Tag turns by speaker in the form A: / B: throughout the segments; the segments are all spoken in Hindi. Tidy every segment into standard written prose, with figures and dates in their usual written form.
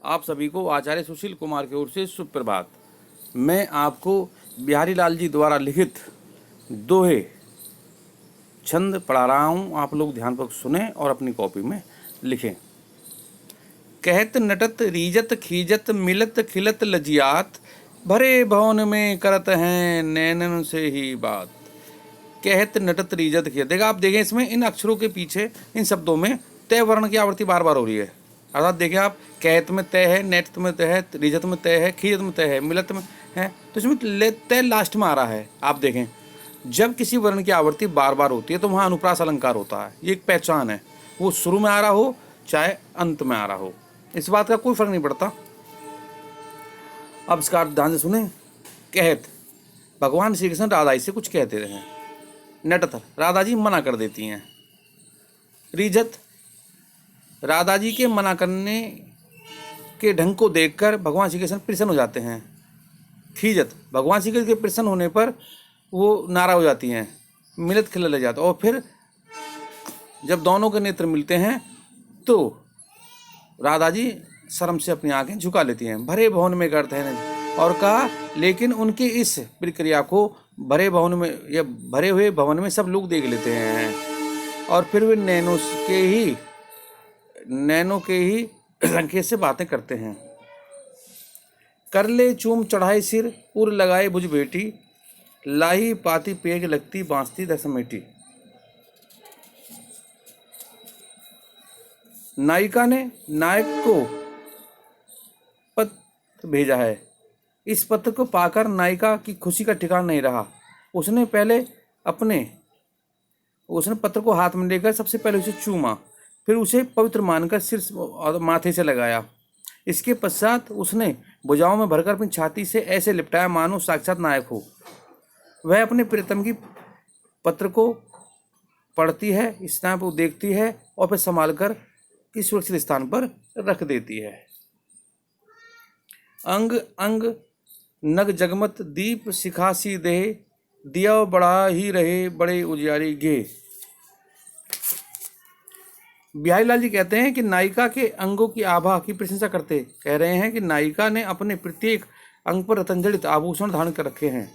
A: आप सभी को आचार्य सुशील कुमार की ओर से सुप्रभात। मैं आपको बिहारी लाल जी द्वारा लिखित दोहे छंद पढ़ा रहा हूँ। आप लोग ध्यानपूर्वक सुने और अपनी कॉपी में लिखें। कहत नटत रीजत खीजत मिलत खिलत लजियात, भरे भवन में करत हैं नैनन से ही बात। कहत नटत रीजत खीजत, देखा आप देखें इसमें इन अक्षरों के पीछे इन शब्दों में तय वर्ण की आवृत्ति बार बार हो रही है। अर्थात देखिए आप, कहत में तय है, नेट में तय है, रीजत में तय है, खीजत में तय है, मिलत में है, तो इसमें तय लास्ट में आ रहा है। आप देखें जब किसी वर्ण की आवृत्ति बार बार होती है तो वहाँ अनुप्रास अलंकार होता है। ये एक पहचान है, वो शुरू में आ रहा हो चाहे अंत में आ रहा हो, इस बात का कोई फर्क नहीं पड़ता। अब इसका अर्थ ध्यान से सुने। कहत, भगवान श्री कृष्ण राधा जी से कुछ कहते रहे। नटत, राधा जी मना कर देती हैं। रीजत, राधा जी के मना करने के ढंग को देखकर भगवान श्री कृष्ण प्रसन्न हो जाते हैं। खीजत, भगवान श्री कृष्ण के प्रसन्न होने पर वो नाराज हो जाती हैं। मिलत खिलत जाता, और फिर जब दोनों के नेत्र मिलते हैं तो राधा जी शर्म से अपनी आंखें झुका लेती हैं। भरे भवन में करते हैं, और कहा लेकिन उनकी इस प्रक्रिया को भरे भवन में या भरे हुए भवन में सब लोग देख लेते हैं, और फिर वे नैनों के ही रंके से बातें करते हैं। कर ले चूम चढ़ाई सिर, उर लगाए भुज बेटी, लाही पाती पेग लगती बांसती दसमेटी। नायिका ने नायक को पत्र भेजा है। इस पत्र को पाकर नायिका की खुशी का ठिकाना नहीं रहा। उसने पत्र को हाथ में लेकर सबसे पहले उसे चूमा, फिर उसे पवित्र मानकर सिर और माथे से लगाया। इसके पश्चात उसने भुजाओं में भरकर अपनी छाती से ऐसे लिपटाया मानो साक्षात नायक हो। वह अपने प्रियतम की पत्र को पढ़ती है, स्नान को देखती है और फिर संभाल कर किसी सुरक्षित स्थान पर रख देती है। अंग अंग नग जगमत दीप सिखासी देह, दिया बढ़ा ही रहे बड़े उजियारी गे। बिहारी लाल जी कहते हैं कि नायिका के अंगों की आभा की प्रशंसा करते कह रहे हैं कि नायिका ने अपने प्रत्येक अंग पर रतनजड़ित आभूषण धारण कर रखे हैं।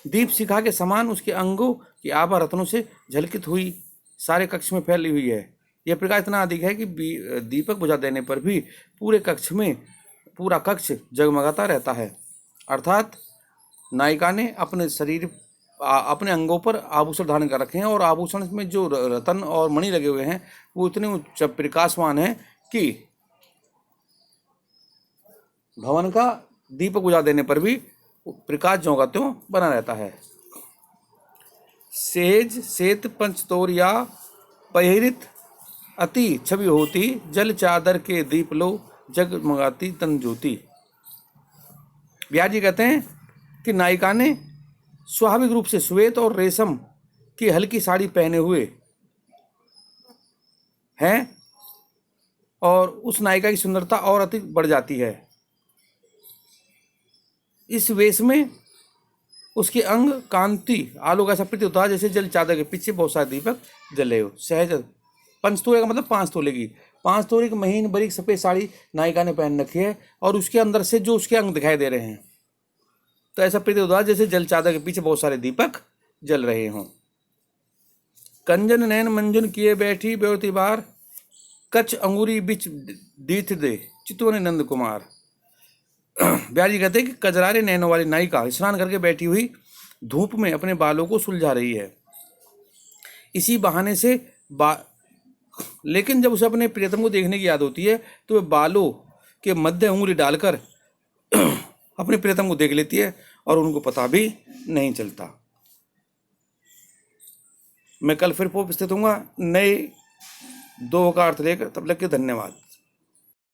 A: दीप शिखा के समान उसके अंगों की आभा रत्नों से झलकित हुई सारे कक्ष में फैली हुई है। यह प्रकाश इतना अधिक है कि दीपक बुझा देने पर भी पूरा कक्ष जगमगाता रहता है। अर्थात नायिका ने अपने अंगों पर आभूषण धारण कर रखे हैं, और आभूषण में जो रतन और मणि लगे हुए हैं वो इतने उच्च प्रकाशवान हैं कि भवन का दीपक बुझा देने पर भी प्रकाश ज्यों का त्यों बना रहता है। सेज सेत पंचतोरिया पहिरित अति छवि होती, जल चादर के दीप लो जगमगाती तन ज्योति। बिहार जी कहते हैं कि नायिका ने स्वाभाविक रूप से श्वेत और रेशम की हल्की साड़ी पहने हुए हैं, और उस नायिका की सुंदरता और अधिक बढ़ जाती है। इस वेश में उसके अंग कांति आलोक ऐसा प्रतीत होता है जैसे जल चादर के पीछे बहुत सारे दीपक जले हो। सहज पंचतोरे का मतलब 5 तोले की, 5 तोले की महीन बारीक सफेद साड़ी नायिका ने पहन रखी है, और उसके अंदर से जो उसके अंग दिखाई दे रहे हैं तो ऐसा प्रतीत होता है जैसे जल चादर के पीछे बहुत सारे दीपक जल रहे हों। कंजन नैन मंजन किए बैठी बेवती बार, कच अंगूरी बिच दीथ दे चितवन नंद कुमार। ब्याह जी कहते हैं कि कजरारे नैनों वाली नायिका स्नान करके बैठी हुई धूप में अपने बालों को सुलझा रही है। इसी बहाने से लेकिन जब उसे अपने प्रियतम को देखने की याद होती है तो वह बालों के मध्य उंगली डालकर अपने प्रियतम को देख लेती है, और उनको पता भी नहीं चलता। मैं कल फिर उपस्थित होऊंगा नए दोह का अर्थ लेकर। तब तक के धन्यवाद।